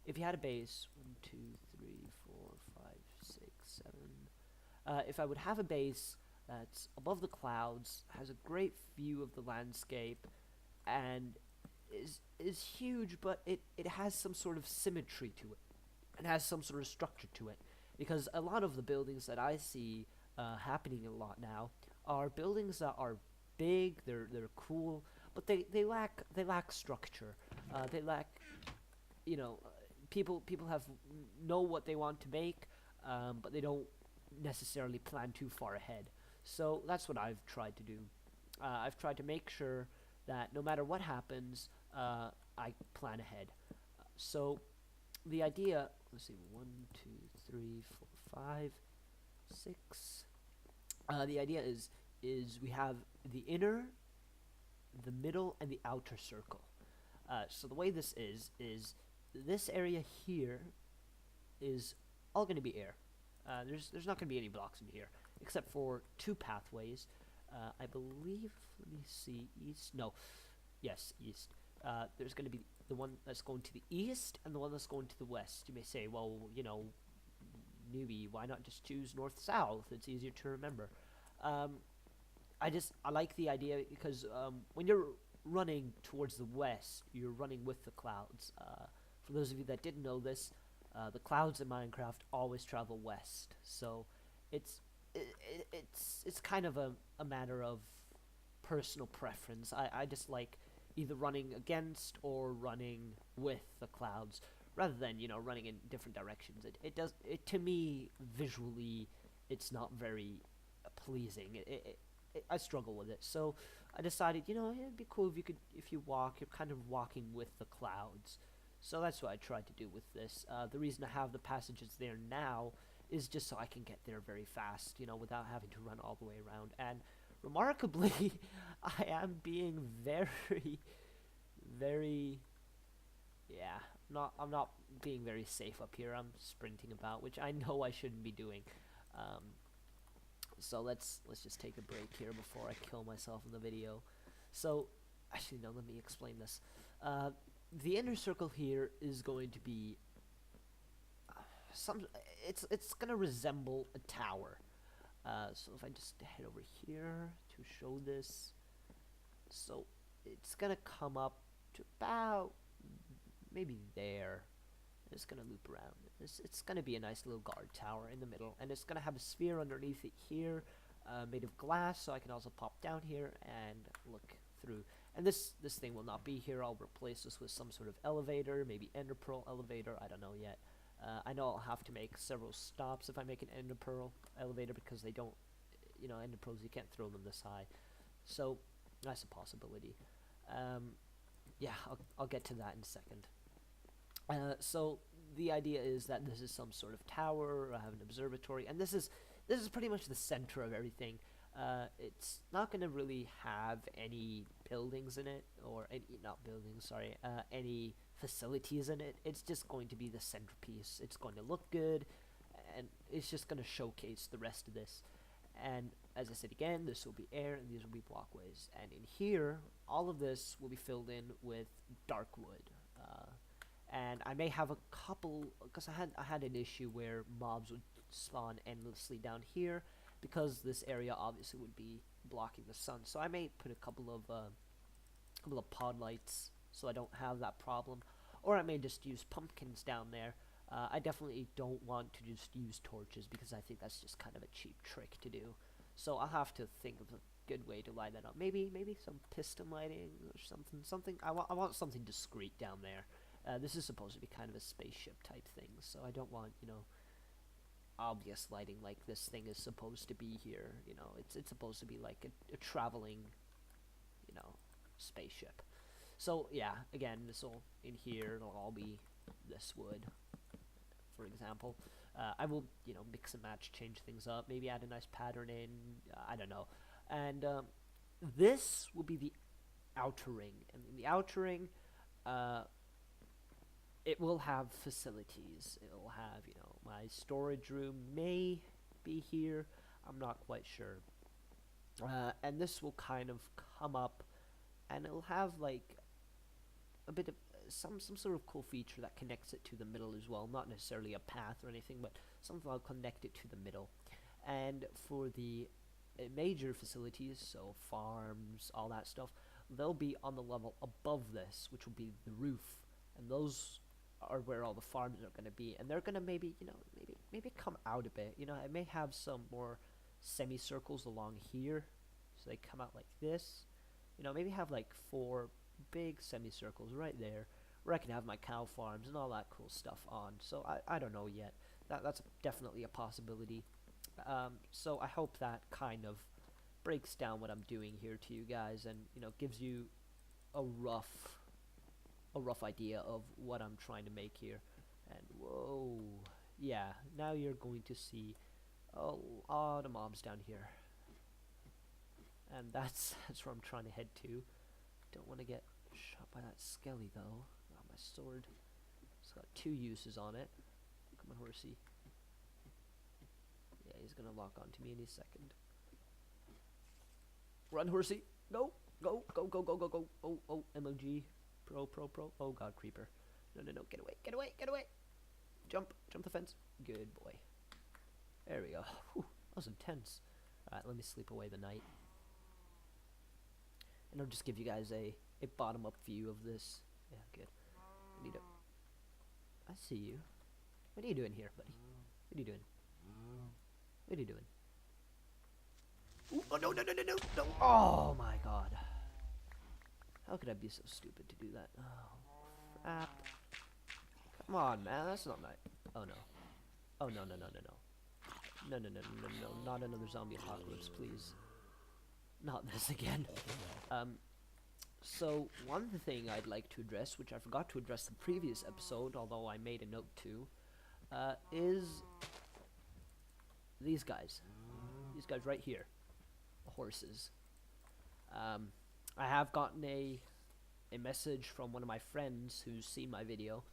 if you had a base, one, two, three, four, five, six, seven. If I would have a base that's above the clouds, has a great view of the landscape, and is huge, but it has some sort of symmetry to it. It has some sort of structure to it, because a lot of the buildings that I see happening a lot now are buildings that are big. They're cool, but they lack structure. They lack, you know, people have know what they want to make, but they don't necessarily plan too far ahead. So that's what I've tried to do. I've tried to make sure that no matter what happens, I plan ahead. So the idea, let's see, one, two, three, four, five, six. The idea is we have the inner, the middle, and the outer circle. So the way this is this area here is all going to be air. There's not going to be any blocks in here except for two pathways. I believe. Let me see. East. No. Yes, east. There's going to be the one that's going to the east and the one that's going to the west. You may say, well, newbie, why not just choose north south? It's easier to remember. Um, I like the idea because when you're running towards the west, you're running with the clouds. For those of you that didn't know this, the clouds in Minecraft always travel west, so it's it's kind of a matter of personal preference. I just like either running against or running with the clouds rather than running in different directions. It does it to me visually. It's not very pleasing. I struggle with it. So I decided, it'd be cool if you walk, you're kind of walking with the clouds. So that's what I tried to do with this. The reason I have the passages there now is just so I can get there very fast, without having to run all the way around. And remarkably, I am being very, very, yeah, I'm not being very safe up here. I'm sprinting about, which I know I shouldn't be doing. Um, so let's just take a break here before I kill myself in the video. So actually no, let me explain this. Uh, the inner circle here is going to be some. It's gonna resemble a tower. So if I just head over here to show this, so it's gonna come up to about maybe there. It's gonna loop around. It's gonna be a nice little guard tower in the middle, and it's gonna have a sphere underneath it here, made of glass, so I can also pop down here and look through. And this thing will not be here. I'll replace this with some sort of elevator, maybe ender pearl elevator. I don't know yet. I know I'll have to make several stops if I make an ender pearl elevator because they don't, ender pearls you can't throw them this high. So that's a possibility. Yeah, I'll get to that in a second. So the idea is that this is some sort of tower. I have an observatory, and this is pretty much the center of everything. It's not going to really have any buildings in it, or not buildings, sorry, any facilities in it. It's just going to be the centerpiece. It's going to look good, and it's just going to showcase the rest of this. And as I said again, this will be air, and these will be blockways. And in here, all of this will be filled in with dark wood. And I may have a couple, because I had an issue where mobs would spawn endlessly down here because this area obviously would be blocking the sun. So I may put a couple of pod lights so I don't have that problem, or I may just use pumpkins down there. I definitely don't want to just use torches because I think that's just kind of a cheap trick to do. So I'll have to think of a good way to light that up. Maybe some piston lighting or something. I want something discreet down there. This is supposed to be kind of a spaceship type thing, so I don't want, obvious lighting like this thing is supposed to be here. It's supposed to be like a traveling, you know, spaceship. So yeah, again, this will in here it'll all be this wood, for example. I will, mix and match, change things up, maybe add a nice pattern in. I don't know, and this will be the outer ring, and in the outer ring, uh, it will have facilities. It will have, my storage room may be here. I'm not quite sure. And this will kind of come up, and it'll have like a bit of some sort of cool feature that connects it to the middle as well. Not necessarily a path or anything, but something that'll connect it to the middle. And for the major facilities, so farms, all that stuff, they'll be on the level above this, which will be the roof, and those are where all the farms are going to be. And they're going to maybe, maybe come out a bit. I may have some more semicircles along here, so they come out like this. Maybe have like 4 big semicircles right there, where I can have my cow farms and all that cool stuff on. So I don't know yet. That's definitely a possibility. So I hope that kind of breaks down what I'm doing here to you guys, and gives you a rough idea of what I'm trying to make here. And whoa, yeah, now you're going to see a lot of mobs down here, and that's where I'm trying to head to. Don't want to get shot by that skelly though. Oh, my sword, it's got 2 uses on it. Come on, horsey. Yeah, he's gonna lock onto me any second. Run, horsey. Go, go, go, go, go, go, go. Oh, MLG. Pro. Oh god, creeper. No, get away, get away, get away. Jump the fence. Good boy. There we go. Whew, that was intense. Alright, let me sleep away the night. And I'll just give you guys a bottom-up view of this. Yeah, good. I see you. What are you doing here, buddy? What are you doing? What are you doing? Ooh, oh, no. Oh, my God. How could I be so stupid to do that? Oh, crap. Come on, man. That's not nice. Oh, no. Oh, no. No. Not another zombie apocalypse, please. Not this again. So, one thing I'd like to address, which I forgot to address the previous episode, although I made a note to, is these guys. These guys right here. The horses. I have gotten a message from one of my friends who's seen my video,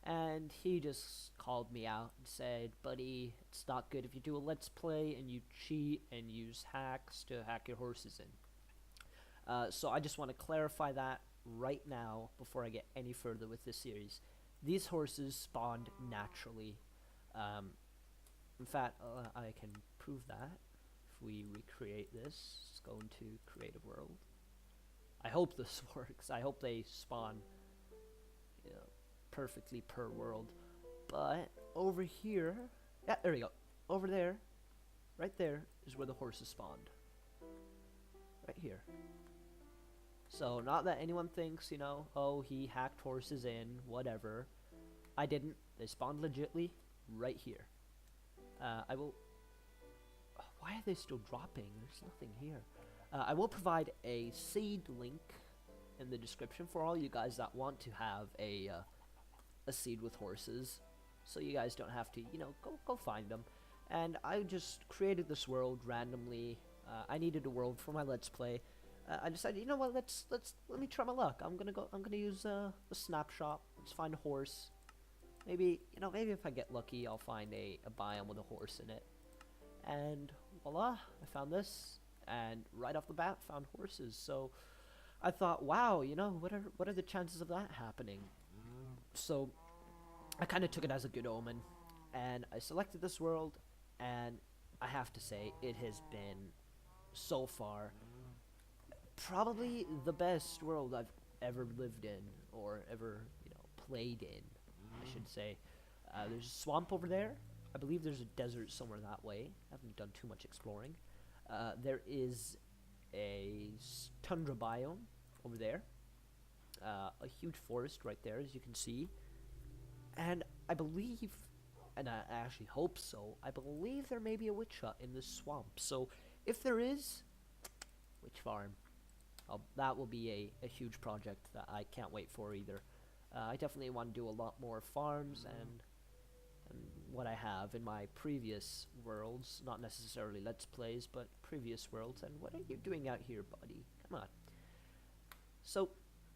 and he just called me out and said, buddy, it's not good if you do a let's play and you cheat and use hacks to hack your horses in. So I just want to clarify that right now before I get any further with this series. These horses spawned naturally. In fact, I can prove that if we recreate this. Let's go into creative world. I hope this works. I hope they spawn perfectly per world. But over here, yeah, there we go. Over there, right there is where the horses spawned. Right here. So not that anyone thinks, oh, he hacked horses in, whatever. I didn't. They spawned legitly right here. I will... why are they still dropping? There's nothing here. I will provide a seed link in the description for all you guys that want to have a seed with horses, so you guys don't have to, go find them. And I just created this world randomly. I needed a world for my Let's Play. I decided, you know what? Let me try my luck. I'm gonna use the snapshot. Let's find a horse. Maybe if I get lucky, I'll find a biome with a horse in it. And voila, I found this. And right off the bat, found horses. So I thought, wow, what are the chances of that happening? So I kind of took it as a good omen, and I selected this world, and I have to say it has been so far probably the best world I've ever lived in, or ever played in, I should say. There's a swamp over there. I believe there's a desert somewhere that way. I haven't done too much exploring. There is a tundra biome over there. A huge forest right there, as you can see. And I believe, and I actually hope so, I believe there may be a witch hut in this swamp. So if there is, witch farm, that will be a huge project that I can't wait for either. I definitely want to do a lot more farms and what I have in my previous worlds, not necessarily Let's Plays, but previous worlds. And what are you doing out here, buddy? Come on. So,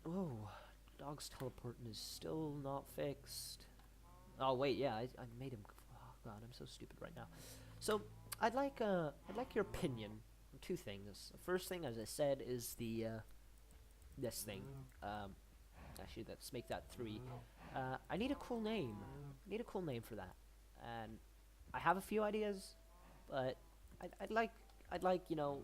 oh, dog's teleporting is still not fixed. Oh wait, yeah, I made him. Oh god, I'm so stupid right now. So I'd like your opinion on 2 things. The first thing, as I said, is the this thing. Actually, let's make that 3. I need a cool name. I need a cool name for that. And I have a few ideas, but I'd like, you know,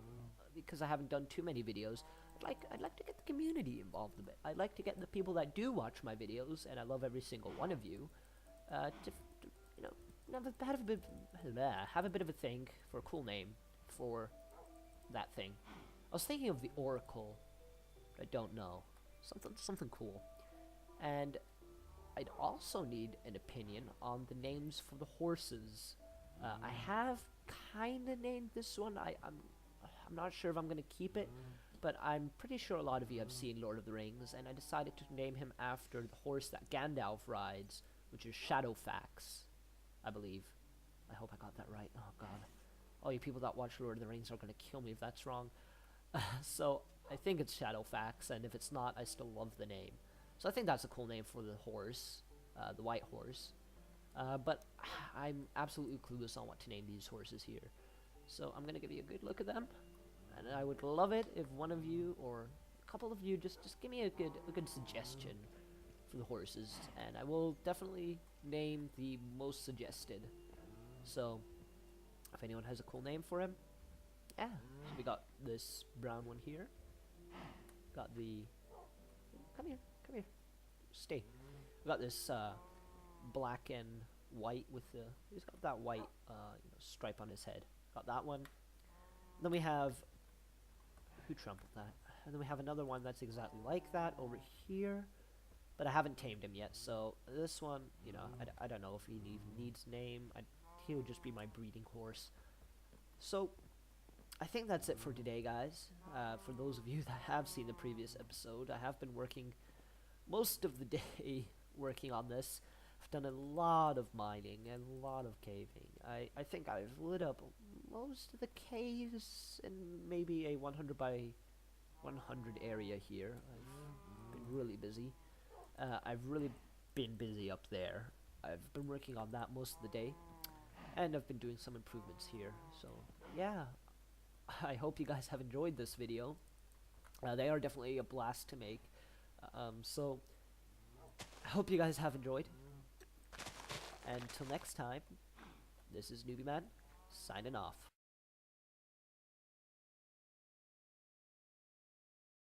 because I haven't done too many videos, I'd like to get the community involved a bit. I'd like to get the people that do watch my videos, and I love every single one of you, to you know, have a bit of a think for a cool name for that thing. I was thinking of the Oracle. I don't know, something cool, and I'd also need an opinion on the names for the horses. I have kind of named this one. I'm not sure if I'm gonna keep it, but I'm pretty sure a lot of you have seen Lord of the Rings, and I decided to name him after the horse that Gandalf rides, which is Shadowfax, I believe. I hope I got that right. Oh god. All you people that watch Lord of the Rings are gonna kill me if that's wrong. So I think it's Shadowfax, and if it's not, I still love the name. So I think that's a cool name for the horse, the white horse. But I'm absolutely clueless on what to name these horses here. So I'm gonna give you a good look at them, and I would love it if one of you or a couple of you just give me a good suggestion for the horses, and I will definitely name the most suggested. So if anyone has a cool name for him, yeah. So we got this brown one here. Got the come here, stay. We got this black and white with the he's got that white stripe on his head. Got that one. Then we have who trampled that? And then we have another one that's exactly like that over here, but I haven't tamed him yet. So this one, you know, I don't know if he needs name. He'll just be my breeding horse. So I think that's it for today, guys. For those of you that have seen the previous episode, I have been working most of the day working on this. I've done a lot of mining and a lot of caving. I think I've lit up most of the caves in maybe a 100 by 100 area here. I've been really busy. I've really been busy up there. I've been working on that most of the day, and I've been doing some improvements here. So yeah, I hope you guys have enjoyed this video. They are definitely a blast to make. So I hope you guys have enjoyed. And until next time, this is Newbie Man, signing off.